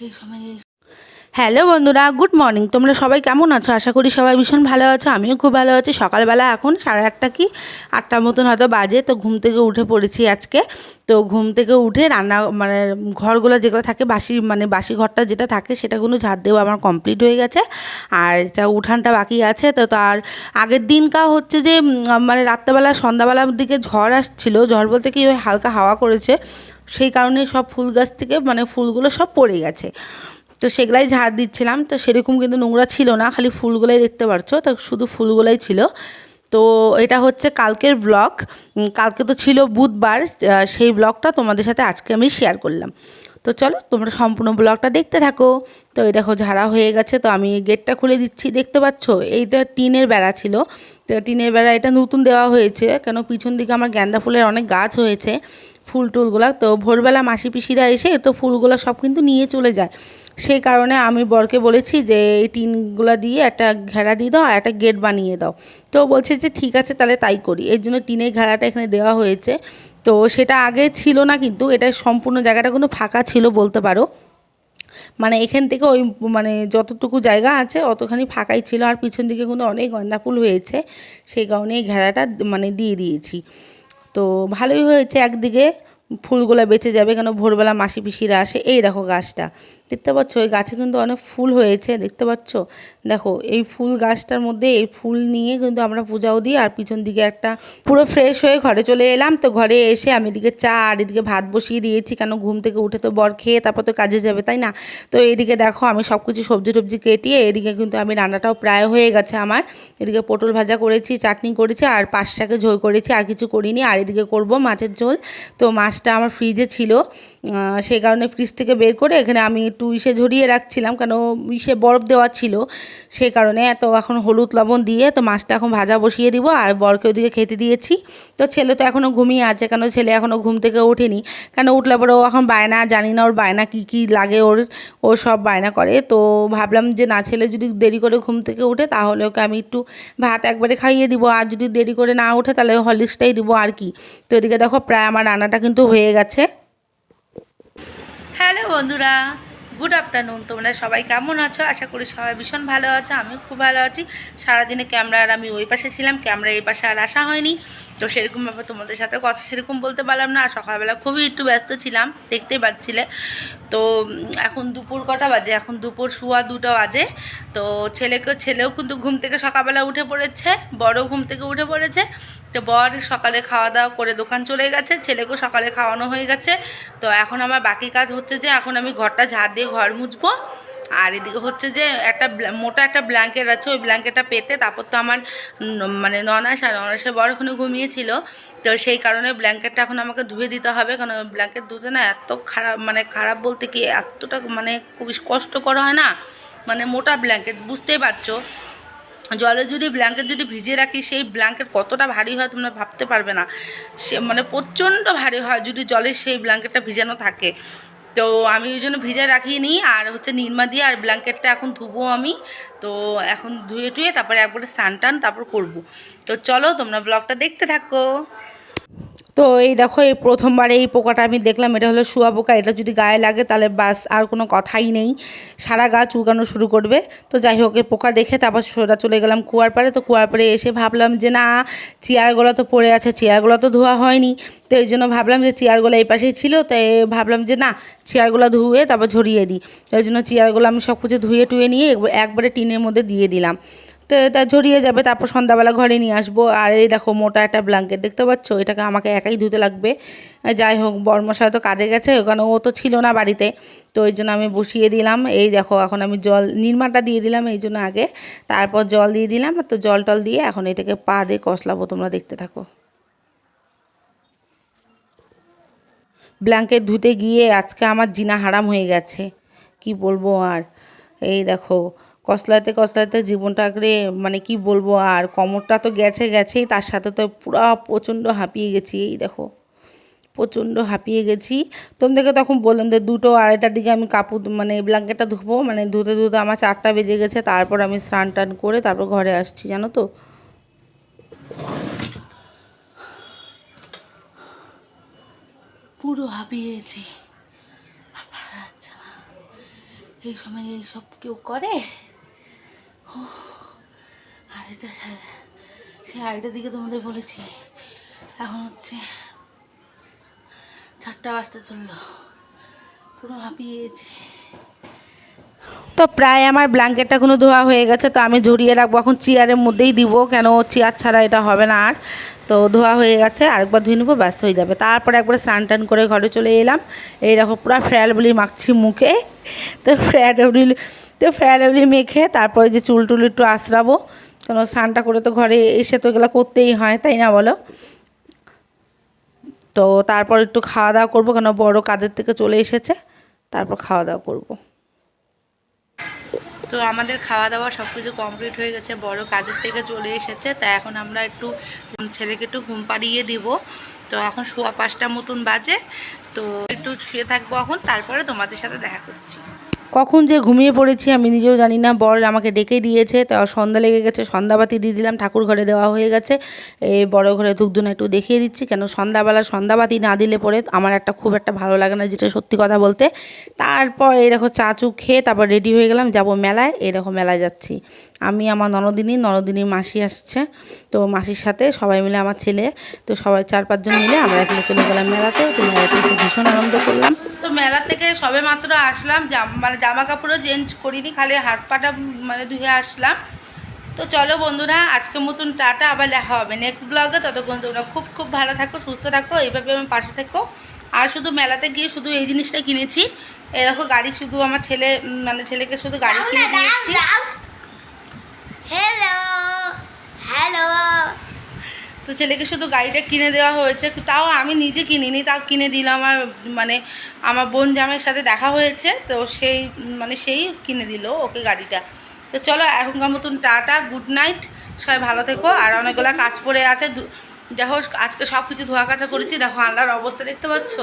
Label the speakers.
Speaker 1: এই সময় হ্যালো বন্ধুরা, গুড মর্নিং। তোমরা সবাই কেমন আছো? আশা করি সবাই ভীষণ ভালো আছো। আমিও খুব ভালো আছি। সকালবেলা এখন 8:30 কি 8টার মতন হয়তো বাজে। তো ঘুম থেকে উঠে পড়েছি আজকে। তো ঘুম থেকে উঠে রান্না মানে ঘরগুলো যেগুলো থাকে বাসি ঘরটা যেটা থাকে সেটাগুলো ঝাড় দেওয়া আমার কমপ্লিট হয়ে গেছে। আর এটা উঠানটা বাকি আছে। তো তার আগের দিনকা হচ্ছে যে মানে রাত্রেবেলা সন্ধ্যাবেলার দিকে ঝড় আসছিল। ঝড় বলতে কি ওই হালকা হাওয়া করেছে, সেই কারণে সব ফুল গাছ থেকে মানে ফুলগুলো সব পড়ে গেছে। তো সেগুলাই ঝাড় দিচ্ছিলাম। তো সেরকম কিন্তু নোংরা ছিল না, খালি ফুলগুলাই দেখতে পাচ্ছ। তো শুধু ফুলগুলাই ছিল। তো এটা হচ্ছে কালকের ব্লগ। কালকে তো ছিল বুধবার, সেই ব্লগটা তোমাদের সাথে আজকে আমি শেয়ার করলাম। তো চলো তোমরা সম্পূর্ণ ব্লগটা দেখতে থাকো। তো এই দেখো ঝাড়া হয়ে গেছে। তো আমি গেটটা খুলে দিচ্ছি, দেখতে পাচ্ছ এইটা টিনের বেড়া ছিল। তো টিনের বেড়া এটা নতুন দেওয়া হয়েছে, কেন পিছন দিকে আমার গাঁদা ফুলের অনেক গাছ হয়েছে, ফুল টুলগুলা। তো ভোরবেলা মাসি পিসিরা এসে তো ফুলগুলো সব কিন্তু নিয়ে চলে যায়। সেই কারণে আমি বরকে বলেছি যে এই টিনগুলো দিয়ে একটা ঘেরা দিয়ে দাও আর একটা গেট বানিয়ে দাও। তো বলছে যে ঠিক আছে তাহলে তাই করি। এই জন্য টিনের ঘেরাটা এখানে দেওয়া হয়েছে। তো সেটা আগে ছিল না, কিন্তু এটা সম্পূর্ণ জায়গাটা কিন্তু ফাঁকা ছিল বলতে পারো। মানে এখান থেকে ওই মানে যতটুকু জায়গা আছে অতখানি ফাঁকাই ছিল, আর পিছন দিকে কিন্তু অনেক গাঁদা ফুল হয়েছে। সেই কারণে এই ঘেরাটা মানে দিয়ে দিয়েছি। তো ভালোই হয়েছে, একদিকে ফুলগুলো বেঁচে যাবে, কেন ভোরবেলা মাসি পিসিরা আসে। এই দেখো গাছটা দেখতে পাচ্ছ, এই গাছে কিন্তু অনেক ফুল হয়েছে, দেখতে পাচ্ছ। দেখো এই ফুল গাছটার মধ্যে এই ফুল নিয়ে কিন্তু আমরা পূজাও দিই। আর পিছন দিকে একটা পুরো ফ্রেশ হয়ে ঘরে চলে এলাম। তো ঘরে এসে আমি এদিকে চা আর এদিকে ভাত বসিয়ে দিয়েছি, কেন ঘুম থেকে উঠে তো বর খেয়ে তারপর তো কাজে যাবে, তাই না? তো এইদিকে দেখো আমি সব কিছু সবজি টবজি কেটিয়ে এদিকে কিন্তু আমি রান্নাটাও প্রায় হয়ে গেছে আমার। এদিকে পটল ভাজা করেছি, চাটনি করেছি, আর পাঁচ শাকে ঝোল করেছি, আর কিছু করিনি। আর এদিকে করব মাছের ঝোল। তো মাছটা আমার ফ্রিজে ছিল, সেই কারণে ফ্রিজ থেকে বের করে এখানে আমি একটু ইসে ঝরিয়ে রাখছিলাম, কেন ইসে বরফ দেওয়া ছিল সেই কারণে। তো এখন হলুদ লবণ দিয়ে তো মাছটা এখন ভাজা বসিয়ে দিব, আর বরকে ওদিকে খেতে দিয়েছি। তো ছেলে তো এখনও ঘুমিয়ে আছে, কেন ছেলে এখনও ঘুম থেকে ওঠেনি। কেন উঠলে পরে ও এখন বায়না, জানি না ওর বায়না কী কী লাগে ওর, ও সব বায়না করে। তো ভাবলাম যে না, ছেলে যদি দেরি করে ঘুম থেকে ওঠে তাহলে ওকে আমি একটু ভাত একবারে খাইয়ে দিব, আর যদি দেরি করে না ওঠে তাহলে হরলিক্সটাই দিব আর কি। তো এদিকে দেখো প্রায় আমার রান্নাটা কিন্তু হয়ে গেছে। হ্যালো বন্ধুরা, গুড আফটারনুন। তোমরা সবাই কেমন আছো? আশা করি সবাই ভীষণ ভালো আছো। আমিও খুব ভালো আছি। সারাদিনে ক্যামেরার আমি ওই পাশে ছিলাম, ক্যামেরা এই পাশে আর আসা হয়নি। তো সেরকমভাবে তোমাদের সাথে কথা সেরকম বলতে পারলাম না। আর সকালবেলা খুবই একটু ব্যস্ত ছিলাম, দেখতেই পাচ্ছিলে। তো এখন দুপুর কটা বাজে? এখন দুপুর 1:15 বাজে। তো ছেলেও কিন্তু ঘুম থেকে সকালবেলা উঠে পড়েছে, বড়ও ঘুম থেকে উঠে পড়েছে। তো বর সকালে খাওয়া দাওয়া করে দোকান চলে গেছে, ছেলেকেও সকালে খাওয়ানো হয়ে গেছে। তো এখন আমার বাকি কাজ হচ্ছে যে এখন আমি ঘরটা ঝাড় দিয়ে ঘর মুছবো। আর এদিকে হচ্ছে যে একটা মোটা একটা ব্ল্যাঙ্কেট আছে, ওই ব্ল্যাঙ্কেটটা পেতে তারপর তো আমার মানে ননাসের বর ওখানে ঘুমিয়েছিল। তো সেই কারণে ব্ল্যাঙ্কেটটা এখন আমাকে ধুয়ে দিতে হবে, কারণ ব্ল্যাঙ্কেট ধুতে না এত খারাপ, মানে খারাপ বলতে কি এতটা মানে খুবই কষ্টকর হয় না। মানে মোটা ব্ল্যাঙ্কেট, বুঝতেই পারছো। জলে যদি ব্ল্যাঙ্কেট যদি ভিজিয়ে রাখি, সেই ব্ল্যাঙ্কেট কতটা ভারী হয় তোমরা ভাবতে পারবে না। সে মানে প্রচণ্ড ভারী হয় যদি জলের সেই ব্ল্যাঙ্কেটটা ভিজানো থাকে। তো আমি ওই জন্য ভিজে রাখিয়ে নিই, আর হচ্ছে নিরমা দিয়ে আর ব্ল্যাঙ্কেটটা এখন ধুবো আমি। তো এখন ধুয়ে টুয়ে তারপরে একবারে স্নান টান তারপর করবো। তো চলো তোমরা ব্লগটা দেখতে থাকো। তো এই দেখো এই প্রথমবার এই পোকাটা আমি দেখলাম, এটা হলো শুঁয়াপোকা। এটা যদি গায়ে লাগে তাহলে বাস আর কোনো কথাই নেই, সারা গা চুলকানো শুরু করবে। তো যাই হোক, এই পোকা দেখে তারপর সোজা চলে গেলাম কুয়ার পাড়ে। তো কুয়ার পাড়ে এসে ভাবলাম যে না, চেয়ারগুলো তো পড়ে আছে, চেয়ারগুলো তো ধোয়া হয়নি। তো এই জন্য ভাবলাম যে চেয়ারগুলো এই পাশেই ছিল, তাই ভাবলাম যে না, চেয়ারগুলো ধুয়ে তারপর ঝরিয়ে দিই। তো ওই জন্য চেয়ারগুলো আমি সব কিছু ধুয়ে টুয়ে নিয়ে একবারে টিনের মধ্যে দিয়ে দিলাম। তো এটা ঝরিয়ে যাবে, তারপর সন্ধ্যাবেলা ঘরে নিয়ে আসবো। আর এই দেখো মোটা একটা ব্ল্যাঙ্কেট দেখতে পাচ্ছ, এটাকে আমাকে একাই ধুতে লাগবে। যাই হোক, বর্মশাই তো কাজে গেছে, ওখানে ও তো ছিল না বাড়িতে। তো ওই জন্য আমি বসিয়ে দিলাম। এই দেখো এখন আমি জল নির্মাটা দিয়ে দিলাম এই জন্য আগে, তারপর জল দিয়ে দিলাম। তো জল টল দিয়ে এখন এটাকে পা দিয়ে কষলাবো, তোমরা দেখতে থাকো। ব্ল্যাঙ্কেট ধুতে গিয়ে আজকে আমার জিনা হারাম হয়ে গেছে, কি বলবো আর। এই দেখো কসলাতে কসলাতে জীবনটা আঁকড়ে, মানে কি বলবো আর, কোমরটা তো গেছেই, তার সাথে তো পুরো প্রচণ্ড হাঁপিয়ে গেছি। এই দেখো প্রচণ্ড হাঁপিয়ে গেছি। তোমাদেরকে তখন বললাম যে 2-2:30টার দিকে আমি কাপড় মানে ব্ল্যাঙ্কেটটা ধুবো, মানে ধুতে ধুতে আমার 4টা বেজে গেছে। তারপর আমি স্নান টান করে তারপর ঘরে আসছি, জানো তো। পুরো হাঁপিয়ে গেছি। আচ্ছা, এই সময় এইসব কেউ করে? আর এটা সেই আড়াইটার দিকে তোমাদের বলেছি, এখন হচ্ছে 4টা বাজতে চললো, পুরো হাঁপিয়ে গেছি। তো প্রায় আমার ব্ল্যাঙ্কেটটাগুলো ধোয়া হয়ে গেছে, তো আমি ঝরিয়ে রাখবো, এখন চেয়ারের মধ্যেই দিব, কেন চেয়ার ছাড়া এটা হবে না। আর তো ধোয়া হয়ে গেছে, আরেকবার ধুয়ে নেবো, ব্যস্ত হয়ে যাবে। তারপরে একবার স্নান টান করে ঘরে চলে এলাম। এই দেখো পুরো ফ্যালবলি মাখছি মুখে, তো ফ্যালবলি মেখে তারপরে যে চুল টুল একটু আঁচড়াবো, কেন স্নানটা করে তো ঘরে এসে তো এগুলো করতেই হয়, তাই না বলো? তো তারপর একটু খাওয়া দাওয়া করবো, কেন বড় কাজের থেকে চলে এসেছে, তারপর খাওয়া দাওয়া করবো। তো আমাদের খাওয়া দাওয়া সব কিছু কমপ্লিট হয়ে গেছে, বড় কাজের থেকে চলে এসেছে। তা এখন আমরা একটু ছেলেকে একটু ঘুম পাড়িয়ে দিব। তো এখন 5:15 মতন বাজে, তো একটু শুয়ে থাকবো এখন, তারপরে তোমাদের সাথে দেখা করছি। কখন যে ঘুমিয়ে পড়েছি আমি নিজেও জানি না, বর আমাকে ডেকে দিয়েছে, তো সন্ধ্যা লেগে গেছে, সন্ধ্যাবাতি দিয়ে দিলাম, ঠাকুর ঘরে দেওয়া হয়ে গেছে। এই বড় ঘরে ধূপধুনা একটু দেখিয়ে দিচ্ছি, কেন সন্ধ্যাবেলা সন্ধ্যাবাতি না দিলে পরে আমার খুব একটা ভালো লাগে না, যেটা সত্যি কথা বলতে। তারপর এই দেখো চা চু খেয়ে তারপর রেডি হয়ে গেলাম, যাব মেলায়। এই দেখো মেলায় যাচ্ছি আমি, আমার ননদিনীর মাসি আসছে, তো মাসির সাথে সবাই মিলে, আমার ছেলে, তো সবাই 4-5 জন মিলে আমরা এখানে চলে গেলাম মেলাতে। তো মেলাতে এসে ভীষণ আনন্দ করলাম। তো মেলা থেকে সবে মাত্র আসলাম, জামা কাপড়ও চেঞ্জ করিনি, খালি হাত পাটা ধুয়ে আসলাম। তো চলো বন্ধুরা, আজকের মতন টাটা, আবার দেখা হবে নেক্সট ব্লগে। ততক্ষণ তোমরা খুব খুব ভালো থাকো, সুস্থ থাকো, এইভাবে আমার পাশে থাকো। আর শুধু মেলাতে গিয়ে শুধু এই জিনিসটা কিনেছি, এই দেখো গাড়ি, শুধু আমার ছেলেকে শুধু গাড়ি কিনে দিয়েছি। হ্যালো হ্যালো, তো ছেলেকে শুধু গাড়িটা কিনে দেওয়া হয়েছে, তাও আমি নিজে কিনিনি, তাও কিনে দিল আমার বোন জামাইয়ের সাথে দেখা হয়েছে, তো সেই কিনে দিল ওকে গাড়িটা। তো চলো এখনকার মতন টাটা, গুড নাইট, সবাই ভালো থেকো। আর অনেকগুলো কাজ পড়ে আছে, দেখো আজকে সব কিছু ধোয়া কাচা করেছি, দেখো আল্লাহর অবস্থা দেখতে পাচ্ছ।